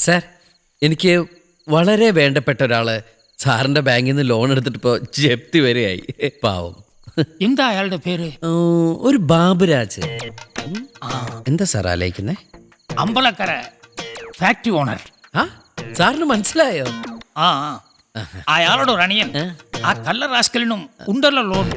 Sir, എനിക്ക് വളരെ വേണ്ടപ്പെട്ട ഒരാള് സാറിന്റെ ബാങ്കിൽ നിന്ന് ലോൺ എടുത്തിട്ട് ഇപ്പോൾ ജപ്തി വരെയായി. പാവം. എന്താ അയാളുടെ പേര്? ഒരു ബാബുരാജ്. എന്താ സാർ ആലോചിക്കുന്നേ? Ambalakkara factory owner. ആ, സാറിന് മനസ്സിലായോ? ആ, അയാളുടെ ഒരു അണിയൻ. ആ കള്ള റാസ്കലിനും ഉണ്ടല്ലോ ലോൺ.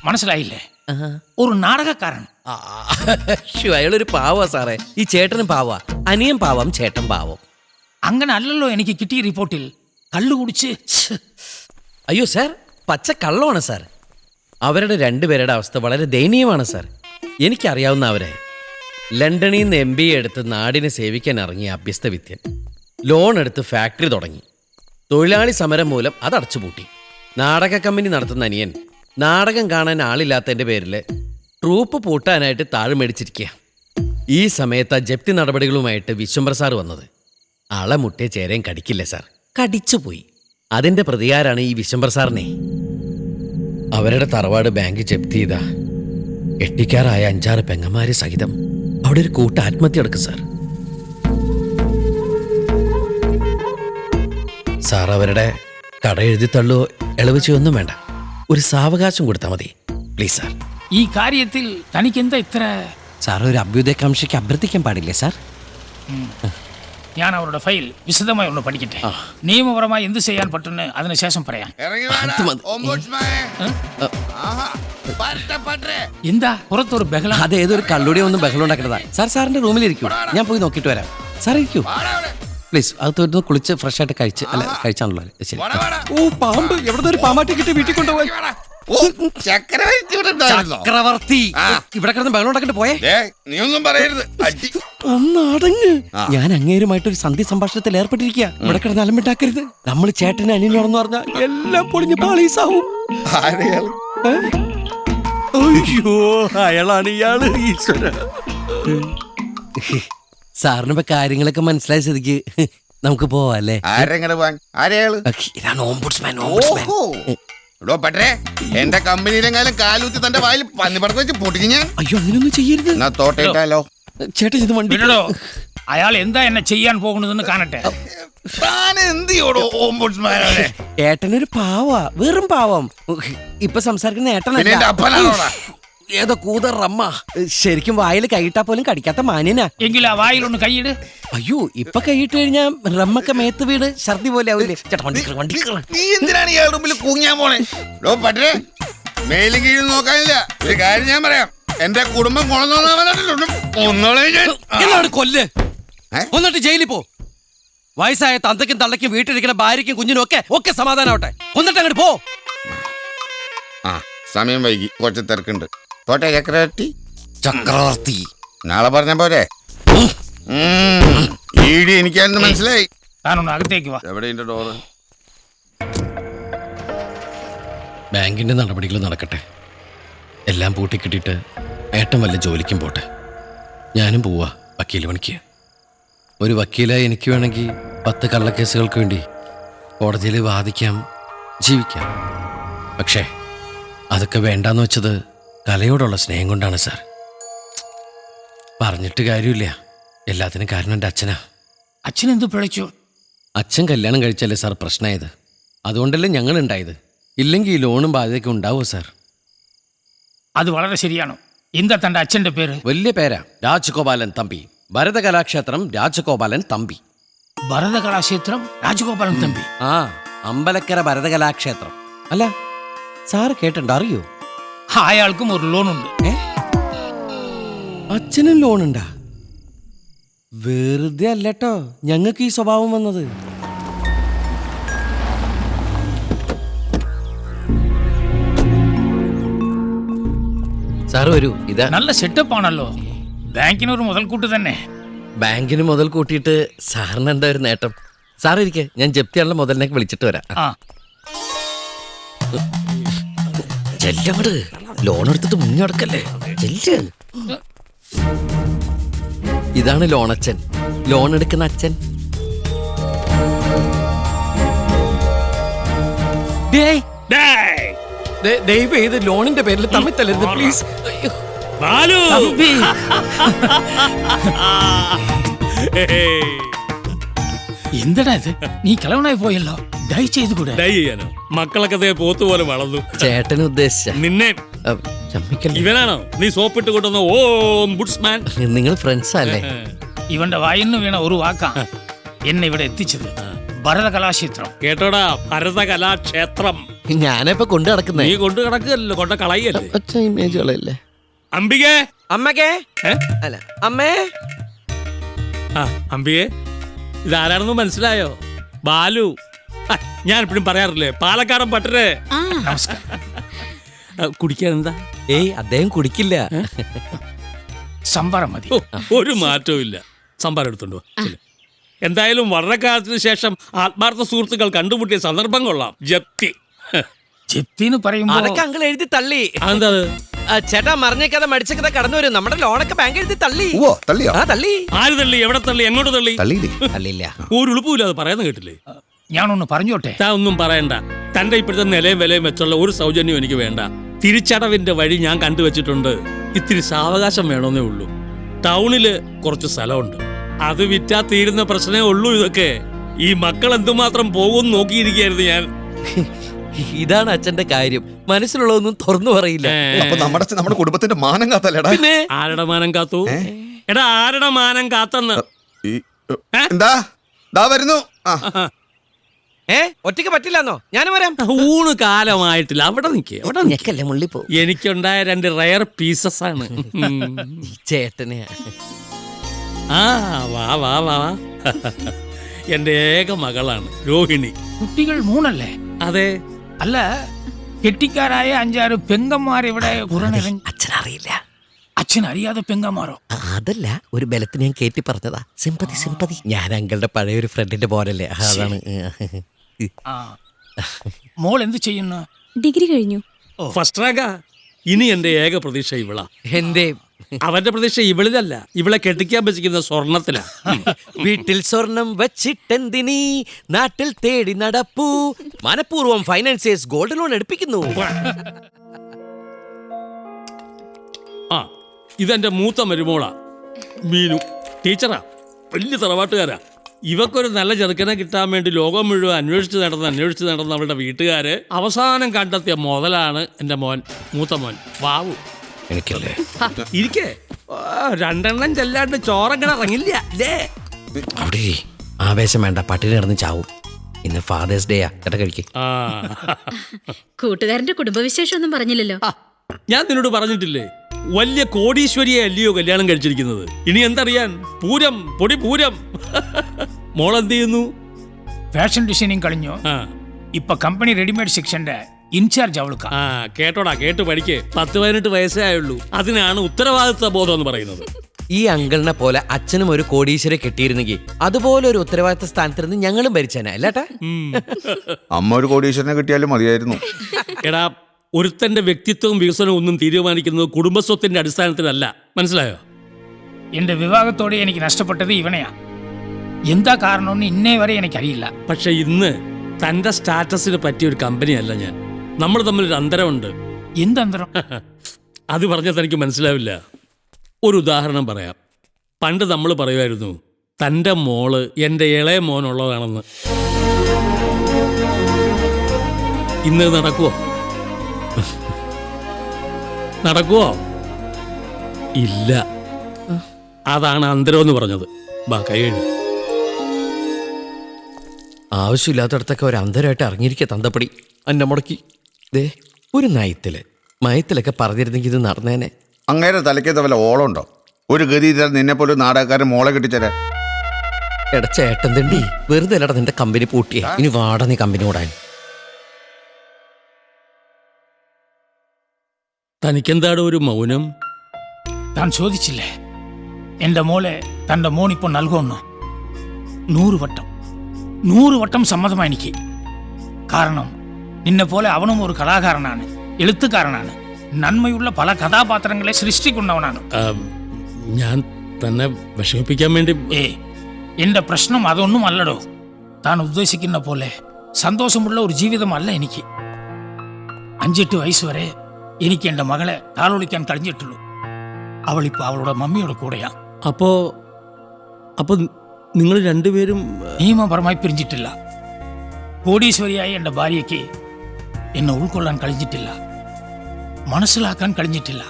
മനസ്സിലായില്ലേ? ഒരു നാടകക്കാരൻ. അയാളൊരു പാവാ സാറേ. ഈ ചേട്ടനും പാവാ, അനിയൻ പാവം, ചേട്ടൻ പാവം. അങ്ങനെ അല്ലല്ലോ എനിക്ക് കിട്ടിയ റിപ്പോർട്ടിൽ. കള്ളു കുടിച്ച്. അയ്യോ സാർ, പച്ച കള്ളമാണ് സാർ. അവരുടെ രണ്ടുപേരുടെ അവസ്ഥ വളരെ ദയനീയമാണ് സാർ. എനിക്കറിയാവുന്ന അവരെ ലണ്ടനിൽ നിന്ന് MBA എടുത്ത് നാടിനെ സേവിക്കാൻ ഇറങ്ങിയ അഭ്യസ്ത വിദ്യൻ ലോൺ എടുത്ത് ഫാക്ടറി തുടങ്ങി. തൊഴിലാളി സമരം മൂലം അത് അടച്ചുപൂട്ടി. നാടക കമ്പനി നടത്തുന്ന അനിയൻ നാടകം കാണാൻ ആളില്ലാത്തതിൻ്റെ പേരിൽ ട്രൂപ്പ് പൂട്ടാനായിട്ട് താഴെ മേടിച്ചിരിക്കുക. ഈ സമയത്ത് ജപ്തി നടപടികളുമായിട്ട് വിശ്വംബർ സാർ വന്നത്. അളമുട്ടിയ ചേരയും കടിക്കില്ല സാർ, കടിച്ചുപോയി. അതിൻ്റെ പ്രതികാരമാണ് ഈ വിശ്വംബർ സാറിനെ. അവരുടെ തറവാട് ബാങ്ക് ജപ്തി ചെയ്ത എട്ടിക്കാറായ 5-6 പെങ്ങന്മാര് സഹിതം അവിടെ ഒരു കൂട്ട ആത്മഹത്യ എടുക്കും സാർ. സാർ അവരുടെ കട എഴുതി തള്ളോ ഇളവ് ചെയ്യൊന്നും വേണ്ട, ഒരു സാവകാശം കൊടുത്താൽ മതി പ്ലീസ് സാർ. ഈ കാര്യത്തിൽ തനിക്കെന്താ ഇത്ര? സാർ ഒരു അഭ്യുദയകാംക്ഷയ്ക്ക് അഭ്യർത്ഥിക്കാൻ പാടില്ലേ സാർ? ഞാൻ അവരുടെ ഫയൽ വിശദമായി ഒന്ന് പഠിക്കട്ടെ. നിയമപരമായി എന്ത് ചെയ്യാൻ പറ്റുന്ന അതിനുശേഷം പറയാം. എന്താ പുറത്തൊരു ബഹളം? അത് ഏതൊരു കള്ളുടിയോ ഒന്നും ബഹളം ഉണ്ടാക്കുന്നതാ സാർ. സാറിന്റെ റൂമിലിരിക്കൂ, ഞാൻ പോയി നോക്കിയിട്ട് വരാം. സാർ ഇരിക്കൂ പ്ലീസ്. അകത്ത് വരുന്ന കുളിച്ച് ഫ്രഷ് ആയിട്ട് കഴിച്ച്. അല്ല, കഴിച്ചാണല്ലോ. ശരി. ഓ, പാമ്പ്! എവിടെ ഒരു പാമ്പാട്ടി കിട്ടി വീട്ടിൽ കൊണ്ടുപോയി. ചക്രവർത്തി ഇവിടെ കിടന്ന് ബഹളം ഉണ്ടാക്കിട്ട് പോയേ. നീ ഒന്നും പറയരുത്. ഒന്നടങ്ങ്. ഞാൻ അങ്ങേരുമായിട്ടൊരു സന്ധി സംഭാഷണത്തിൽ ഏർപ്പെട്ടിരിക്കുക. ഇവിടെ കിടന്ന് അലമ്പിട്ടാക്കരുത്. നമ്മൾ ചേട്ടന് അനിയനാണെന്ന് പറഞ്ഞാൽ എല്ലാം പൊളിഞ്ഞ് പാളീസാവും. അയ്യോ, അയാളാണ് ഇയാള്. ഈശ്വര, സാറിന് ഇപ്പൊ കാര്യങ്ങളൊക്കെ മനസ്സിലായ സ്ഥിതിക്ക് നമുക്ക് പോവാല്ലേ? എന്റെ കമ്പനിയിലെങ്ങാലും കാലൂത്തി തന്റെ വായിൽ പന്നിപ്പടക്കം വെച്ച് പൊട്ടിക്ക് ഞാൻ. അയ്യോ, അങ്ങനെയൊന്നും ചെയ്യരുത്. തോട്ടയിട്ടാലോ ചേട്ടൻ ഇത് വണ്ടി. അയാൾ എന്താ എന്നെ ചെയ്യാൻ പോകുന്നതെന്ന് കാണട്ടെ. ഏട്ടനൊരു പാവാ, വെറും പാവം. ഇപ്പൊ സംസാരിക്കുന്ന ഏട്ടനല്ല, ഏതോ കൂതർ റമ്മ. ശരിക്കും വായിൽ കൈയിട്ടാ പോലും കടിക്കാത്ത മാന്യനാ. എങ്കിൽ ആ വായിലൊന്ന് കൈയിട്. അയ്യോ, ഇപ്പൊ കൈയിട്ട് കഴിഞ്ഞാ റമ്മൊക്കെ മേത്ത് വീട് ഛർദി പോലെ ആവില്ലേ? ചേട്ടാ വണ്ടി. നീ എന്തിനാണ് ഇയാളുടെ മുമ്പിൽ കൂങ്ങിയാൻ പോണേ? പറ്റേ മേലും കീഴും നോക്കാനില്ല. ഒരു കാര്യം ഞാൻ പറയാം, എന്റെ കുടുംബം കൊല്ല്, ഒന്നിട്ട് ജയിലിൽ പോ. വയസ്സായ തന്തയ്ക്കും തള്ളയ്ക്കും വീട്ടിലിരിക്കുന്ന ഭാര്യയ്ക്കും കുഞ്ഞിനും ഒക്കെ സമാധാനാവട്ടെ. ഒന്നിട്ട് അങ്ങോട്ട് പോ. സമയം വൈകി, കുറച്ച് തിരക്കുണ്ട്. പോട്ടെ ചക്രവർത്തി. നാളെ പറഞ്ഞ പോരെ. എനിക്കായിരുന്നു മനസ്സിലായി. അകത്തേക്ക് വാ. എവിടെ ഡോറ്? ബാങ്കിന്റെ നടപടികൾ നടക്കട്ടെ. എല്ലാം പൂട്ടിക്കിട്ടിട്ട് ഏട്ടൻ വല്ല ജോലിക്കും പോട്ടെ. ഞാനും പോവാ വക്കീൽ പണിക്ക്. ഒരു വക്കീലായി എനിക്ക് വേണമെങ്കിൽ 10 കള്ളക്കേസുകൾക്ക് വേണ്ടി കോടതിയിൽ വാദിക്കാം, ജീവിക്കാം. പക്ഷേ അതൊക്കെ വേണ്ടാന്ന് വെച്ചത് കലയോടുള്ള സ്നേഹം കൊണ്ടാണ് സാർ. പറഞ്ഞിട്ട് കാര്യമില്ല, എല്ലാത്തിനും കാരണം എൻ്റെ അച്ഛനാ. അച്ഛൻ എന്ത് പിഴച്ചു? അച്ഛൻ കല്യാണം കഴിച്ചല്ലേ സാർ പ്രശ്നമായത്. അതുകൊണ്ടല്ലേ ഞങ്ങൾ ഉണ്ടായത്. ഇല്ലെങ്കിൽ ഈ ലോണും ബാധ്യതയൊക്കെ ഉണ്ടാവോ സാർ? അത് വളരെ ശരിയാണ്. എന്താ തന്റെ അച്ഛന്റെ പേര്? വലിയ പേരാ, രാജഗോപാലൻ തമ്പി. ഭരതകലാക്ഷേത്രം രാജഗോപാലൻ തമ്പി. ഭരതകലാക്ഷേത്രം രാജഗോപാലൻ തമ്പി. ആ, അമ്പലക്കര ഭരതകലാക്ഷേത്രം. അല്ല, സാറ് കേട്ടിട്ടുണ്ടോ? അറിയോ? അയാൾക്കും ഒരു ലോണുണ്ട്. അച്ഛനും ലോണുണ്ടാ? വെറുതെ അല്ലട്ടോ ഞങ്ങൾക്ക് ഈ സ്വഭാവം വന്നത്. സാറ് വരൂ. ഇതാ നല്ല സെറ്റപ്പ് ആണല്ലോ. ബാങ്കിനൊരു മുതൽക്കൂട്ട് തന്നെ. ബാങ്കിന് മുതൽ കൂട്ടിയിട്ട് സാറിന് എന്താ ഒരു നേട്ടം? സാർ ഇരിക്കെ, ഞാൻ ജപ്തിയാണല്ലോ മുതലിനൊക്കെ വിളിച്ചിട്ട് വരാം. ചെല്ലങ്ങട്, ലോൺ എടുത്തിട്ട് മുങ്ങിടക്കല്ലേ. ഇതാണ് ലോണച്ചൻ, ലോൺ എടുക്കുന്ന അച്ഛൻ. ദയവ് ചെയ്ത് ലോണിന്റെ പേരിൽ തമ്മിൽ തല്ലരുത് പ്ലീസ്. എന്തടാ ഇത്, നീ കിളവനായി പോയല്ലോ, ഡൈ ചെയ്ത് കൂടെ? ഡൈ ചെയ്യാനോ? മക്കളൊക്കെ ദേ പോത്ത് പോലെ വളർന്നു. ചേട്ടൻ ഉദ്ദേശിച്ച നിന്നെ ചമ്മിക്കല്ലേ? ഇവനാണോ നീ സോപ്പിട്ട് കൊണ്ടുവന്ന ഓം ബുഡ്സ്മാൻ? നിങ്ങൾ ഫ്രണ്ട്സാ അല്ലേ? ഇവന്റെ വായിന്ന് വീണ ഒരു വാക്കാ എന്നെ ഇവിടെ എത്തിച്ചത്. ഭരതകലാക്ഷേത്രം കേട്ടോടാ, ഭരതകലാക്ഷേത്രം. ഞാനിപ്പോ കൊണ്ടു നടക്കുന്നേ. നീ കൊണ്ടു കിടക്കുകയല്ലോ, കൊണ്ട കളയല്ലേ. ഇമേജുകളല്ലേ? അംബികേ, അമ്മക്കേ ഏ? അല്ല അമ്മേ. ആ അംബികേ, ഇതാരാണെന്ന് മനസ്സിലായോ? ബാലു. ഞാൻ എപ്പോഴും പറയാറില്ലേ, പാലക്കാടൻ പട്ടരെ. നമസ്കാരം. കുടിക്കാൻ എന്താ? ഏയ് അദ്ദേഹം കുടിക്കില്ല. സംഭാരം മതി. ഓ, ഒരു മാറ്റവും ഇല്ല. സംഭാരം എടുത്തോണ്ട് വാ. ചെല്ല്. എന്തായാലും വളരെ കാലത്തിന് ശേഷം ആത്മാർത്ഥ സുഹൃത്തുക്കൾ കണ്ടുമുട്ടിയ സന്ദർഭം കൊള്ളാം. ജപ്തി. ജപ്തിന്ന് പറയുമ്പോ അതൊക്കെ അങ്കിൾ എഴുതി തള്ളി. അതെന്താ? ചേട്ടാ മറിഞ്ഞേക്കാതെ മടിച്ചേക്കാതെ കടന്നു വരും. നമ്മുടെ ലോണൊക്കെ ബാങ്ക് എഴുതി തള്ളി. തള്ളിയോ? ആ തള്ളി. ആര് തള്ളി? എവിടെ തള്ളി? എങ്ങോട്ട് തള്ളി? തള്ളിയില്ല. ഒരു ഉളുപ്പില്ല. അത് പറയുന്നത് കേട്ടില്ലേ? ഞാനൊന്ന് പറഞ്ഞോട്ടെ. താ ഒന്നും പറയണ്ട. തന്റെ ഇപ്പോഴത്തെ നിലയും വിലയും വെച്ചുള്ള ഒരു സൗജന്യം എനിക്ക് വേണ്ട. തിരിച്ചടവിന്റെ വഴി ഞാൻ കണ്ടുവച്ചിട്ടുണ്ട്. ഇത്തിരി സാവകാശം വേണമെന്നേ ഉള്ളൂ. ടൗണില് കുറച്ച് സ്ഥലമുണ്ട്. അത് വിറ്റാ തീരുന്ന പ്രശ്നമേ ഉള്ളൂ. ഇതൊക്കെ ഈ മക്കൾ എന്തുമാത്രം പോകും നോക്കിയിരിക്കുകയായിരുന്നു ഞാൻ. ഇതാണ് അച്ഛന്റെ കാര്യം. മനസ്സിലുള്ളതൊന്നും തുറന്നു പറയില്ല. അപ്പൊ നമ്മുടെ കുടുംബത്തിന്റെ മാനം കാത്തല്ലേടാ? പിന്നെ ആരുടെ മാനം കാത്തു? എടാ, ആരുടെ മാനം കാത്തെന്ന്? എന്താ ദാ വരുന്നു. ഒറ്റയ്ക്ക് പറ്റില്ലെന്നോ? ഞാനും വരാം. ഊണ് കാലമായിട്ടില്ല. അവിടെ നിൽക്കേ, അവിടെ ഞെക്കല്ലേ മുള്ളിപ്പോ. എനിക്കുണ്ടായ 2 റയർ പീസസ് ആണ്. ചേട്ടനെ ആ വാ വാ വാ. എന്റെ ഏക മകളാണ് രോഹിണി. കുട്ടികൾ 3 അതെ. അല്ല, കെട്ടിക്കാരായ 5-6 പെങ്ങന്മാർ ഇവിടെ അച്ഛനറിയില്ല. അച്ഛൻ അറിയാതെ പെങ്ങന്മാരോ? അതല്ല, ഒരു ബലത്തിന് ഞാൻ കേറ്റി പറഞ്ഞതാ. സിമ്പതി. ഞാൻ അങ്കിളുടെ പഴയ ഒരു ഫ്രണ്ടിന്റെ പോലല്ലേ, അതാണ്. ആ, മോൾ എന്ത് ചെയ്യുന്നു? ഡിഗ്രി കഴിഞ്ഞു. ഫസ്റ്റ് റാങ്കാ. ഇനി എന്റെ ഏക പ്രതീക്ഷ ഇവളാ. എന്തേ? അവന്റെ പ്രതീക്ഷ ഇവളിലല്ല, ഇവളെ കെട്ടിക്കാൻ വെച്ചിരിക്കുന്ന സ്വർണത്തിലാ. വീട്ടിൽ സ്വർണം വച്ചിട്ടെന്തിനീ നാട്ടിൽ തേടി നടപ്പൂ. മനഃപൂർവ്വം ഫൈനാൻസിയേഴ്സ് ഗോൾഡ് ലോൺ എടുപ്പിക്കുന്നു. ആ, ഇതെന്റെ മൂത്ത മരുമോളാ മീനു. ടീച്ചറാ, വലിയ തറവാട്ടുകാരാ. ഇവക്കൊരു നല്ല ചെറുക്കനെ കിട്ടാൻ വേണ്ടി ലോകം മുഴുവൻ അന്വേഷിച്ച് നടന്ന അവളുടെ വീട്ടുകാര് അവസാനം കണ്ടെത്തിയ മുതലാണ് എന്റെ മോൻ, മൂത്ത മോൻ ബാബു. എനിക്കല്ലേ ഇരിക്കേ. 2 എണ്ണം ചെല്ലാണ്ട് ചോറങ്ങനെ ഇറങ്ങില്ല അല്ലേ? അവിടെ ആവേശം വേണ്ട, പട്ടിണി കിടന്ന് ചാവും. ഇന്ന് ഫാദേഴ്സ് ഡേയാ. കേട്ട കഴിക്ക്. ആ, കൂട്ടുകാരന്റെ കുടുംബവിശേഷം ഒന്നും പറഞ്ഞില്ലല്ലോ. ഞാൻ നിന്നോട് പറഞ്ഞിട്ടില്ലേ, വലിയ കോടീശ്വരിയെ അല്ലയോ കല്യാണം കഴിച്ചിരിക്കുന്നത്. ഇനി എന്തറിയാൻ? പൂരം, പൊടി പൂരം. മോളെന്ത് ചെയ്യുന്നു? ഫാഷൻ ഡിസൈനിങ് കഴിഞ്ഞു. ഇപ്പൊ കമ്പനി റെഡിമെയ്ഡ് സെക്ഷന്റെ ഇൻചാർജ് അവൾക്ക്. ആ, കേട്ടോടാ, കേട്ട് പഠിക്കേ. 10-18 വയസ്സേ ആയുള്ളൂ. അതിനാണ് ഉത്തരവാദിത്വ ബോധം എന്ന് പറയുന്നത്. ഈ അങ്കിളിനെ പോലെ അച്ഛനും ഒരു കോടീശ്വരെ കിട്ടിയിരുന്നെങ്കിൽ അതുപോലെ ഒരു ഉത്തരവാദിത്ത സ്ഥാനത്തിരുന്ന് ഞങ്ങളും ഭരിച്ചേനെ അല്ലേട്ടാ. അമ്മ ഒരു കോടീശ്വരനെ കിട്ടിയാലും മതിയായിരുന്നു. എടാ, ഒരുത്തന്റെ വ്യക്തിത്വവും വികസനവും ഒന്നും തീരുമാനിക്കുന്നത് കുടുംബസ്വത്തിന്റെ അടിസ്ഥാനത്തിലല്ല. മനസ്സിലായോ? എന്റെ വിവാഹത്തോടെ എനിക്ക് നഷ്ടപ്പെട്ടത് ഇവനെയാ. എന്താ കാരണമെന്ന് ഇന്നേ വരെ എനിക്കറിയില്ല. പക്ഷെ ഇന്ന് തന്റെ സ്റ്റാറ്റസിന് പറ്റിയ ഒരു കമ്പനിയല്ല ഞാൻ. നമ്മൾ തമ്മിലൊരു അന്തരമുണ്ട്. എന്തന്തരം? അത് പറഞ്ഞാൽ തനിക്ക് മനസ്സിലാവില്ല. ഒരു ഉദാഹരണം പറയാം. പണ്ട് നമ്മൾ പറയുമായിരുന്നു, തൻ്റെ മോള് എൻ്റെ ഇളയ മോനുള്ളതാണെന്ന്. ഇന്ന് നടക്കുവോ? നടക്കുവോ? ഇല്ല. അതാണ് അന്തരം എന്ന് പറഞ്ഞത്. ബാ, കൈ കഴിഞ്ഞു. ആവശ്യമില്ലാത്തടത്തൊക്കെ ഒരു അന്തരമായിട്ട് ഇറങ്ങിയിരിക്കുക തന്തപ്പടി. അന്നെ മുടക്കി ദേ ഒരു മയത്തിലൊക്കെ പറഞ്ഞിരുന്നെങ്കിൽ ഇത് നടന്നേനെ. അങ്ങേരെ തലയ്ക്കത്ത വല്ല ഓളമുണ്ടോ? ഒരു ഗതി നിന്നെ പോലെ നാടകക്കാരൻ മോളെ കിട്ടിച്ചേരാൻ. എടാ ചേട്ടൻ തണ്ടി, വെറുതെ അല്ലടാ നിന്റെ കമ്പനി പൂട്ടിയേ. ഇനി വാട നീ കമ്പനി ഓടാൻ. തനിക്കെന്താണ് ഒരു മൗനം? താൻ ചോദിച്ചില്ലേ എന്റെ മോളെ തന്റെ മോനിപ്പോ നൽകുമെന്ന്? 100 വട്ടം സമ്മതമാണ് എനിക്ക്. കാരണം നിന്നെ പോലെ അവനും ഒരു കലാകാരനാണ്, എഴുത്തുകാരനാണ്, നന്മയുള്ള പല കഥാപാത്രങ്ങളെ സൃഷ്ടിക്കുന്നവനാണ്. ഞാൻ തന്നെ വിഷമിപ്പിക്കാൻ വേണ്ടി. എന്റെ പ്രശ്നം അതൊന്നും അല്ലടോ. താൻ ഉദ്ദേശിക്കുന്ന പോലെ സന്തോഷമുള്ള ഒരു ജീവിതമല്ല എനിക്ക്. 5-8 വയസ്സ് വരെ എനിക്ക് എന്റെ മകളെ താളൊളിക്കാൻ കഴിഞ്ഞിട്ടുള്ളൂ. അവളിപ്പോ അവളുടെ മമ്മിയുടെ കൂടെയാ. അപ്പോ നിങ്ങൾ രണ്ടുപേരും നിയമപരമായി പിരിഞ്ഞിട്ടില്ല. കോടീശ്വരിയായ എൻ്റെ ഭാര്യയ്ക്ക് എന്നെ ഉൾക്കൊള്ളാൻ കഴിഞ്ഞിട്ടില്ല, മനസ്സിലാക്കാൻ കഴിഞ്ഞിട്ടില്ല.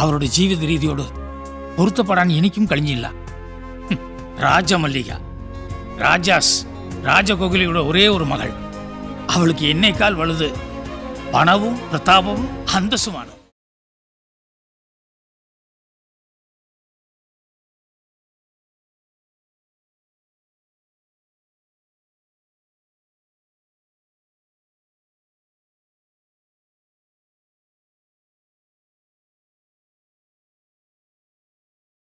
അവരുടെ ജീവിത രീതിയോട് പൊരുത്തപ്പെടാൻ എനിക്കും കഴിഞ്ഞില്ല. രാജമല്ലിക, രാജകോകിലയുടെ ഒരേ ഒരു മകൾ. അവൾക്ക് എന്നേക്കാൾ വലുത് പണവും പ്രതാപവും അന്തസ്സുമാണ്.